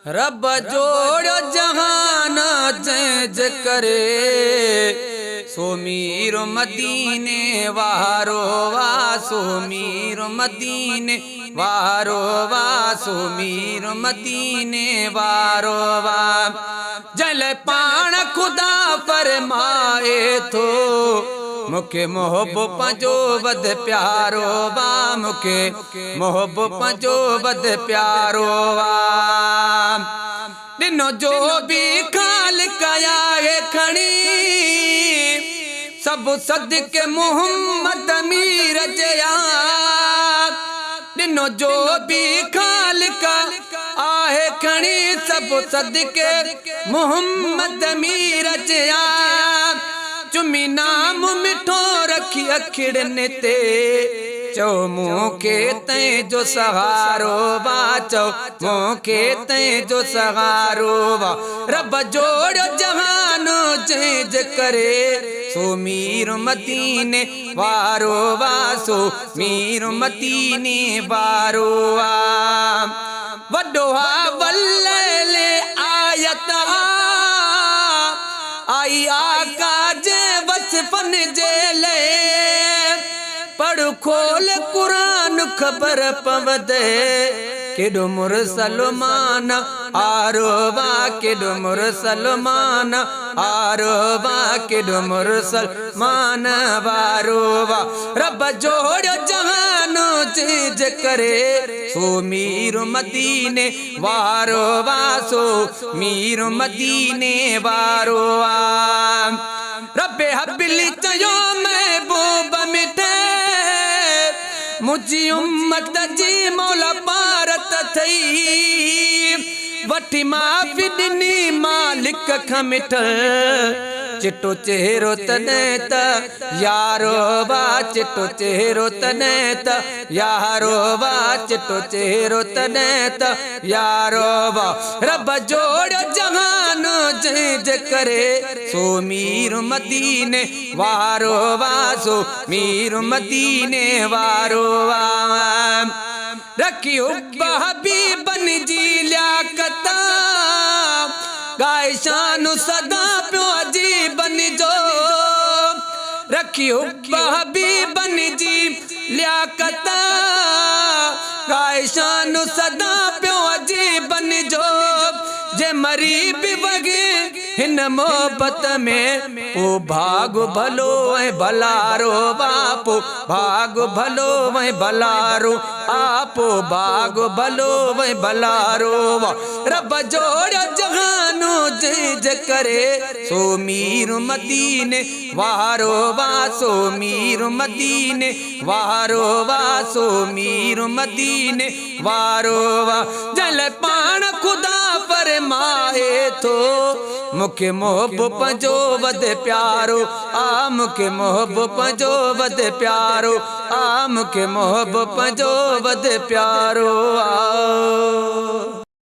रब जोड़ो जहान जैज करे सो मीर मदीने वारो वा सो मीर मदीने वारो वा सो मीर मदीने वारो वा जल पाण खुदा फरमाए थो मुखे मोहब पंजो वध प्यारो वा मुखे मोहब पंजो वध प्यारो वा दिनो जो भी खाल कया है खणी सब सदके मोहम्मद मीर जया दिनो जो भी खाल का आहे खणी सब सदके मोहम्मद मीर जया चुमी नाम मिठो रखी अखिड़ने ते चो मुखे तैं जो सहारो वा चो मुखे तैं जो सहारो वा रब जोड़ जहान जैज करे सो मीर मदीने वारो वा सो मीर मदीने वारो वा वड्डो हा वल्ले आयत आई आका जे वसफन जेले पढ़ खोल कुरान खबर पवदे केडो मुरसलमान आरो वा केडो मुरसलमान आरो वा केडो मुरसलमान वारो वा रब जोड़ जहान जैज करे सो मीर मदीने वारो वा सो मीर मदीने वारो वा रब्बे हबिली चयो महबूब मिठे मुझी उम्मत जी मौला पारत थई वठी माफ़ी ॾिनी मालिक खां मिठ चिट्टो चेहरो तॾहिं त यारो वा चिट्टो चेहरो तॾहिं त यारो वा चिट्टो चेहरो तॾहिं त यारो वा रब जोड़ जहान जैज करे सो मीर मदीने वारो वा सो मीर मदीने वारो वा रखी हुब्ब हबीबन जी लियाकत गाए शान सदा पियो अजीबन जो रखी हुब्ब हबीबन जी लियाकत गाए शान सदा पियो अजीबन जो जे मरी भी वगे हिन मोहब्बत में ओ भाग भलो ऐं भलारो बापो भाग भलो ऐं भलारो आपो भाग भलो ऐं भलारो रब जोड़ जहान जैज करे सो मीर मदीने वारो वा सो मीर मदीने वारो वा सो मीर मदीने वारो वा जल पाण खुदा फरमाए थो मुखे मोहब पंजो वध प्यारो आ मुखे मोहब पंजो वध प्यारो आ मुखे मोहब पंजो वध प्यारो आ।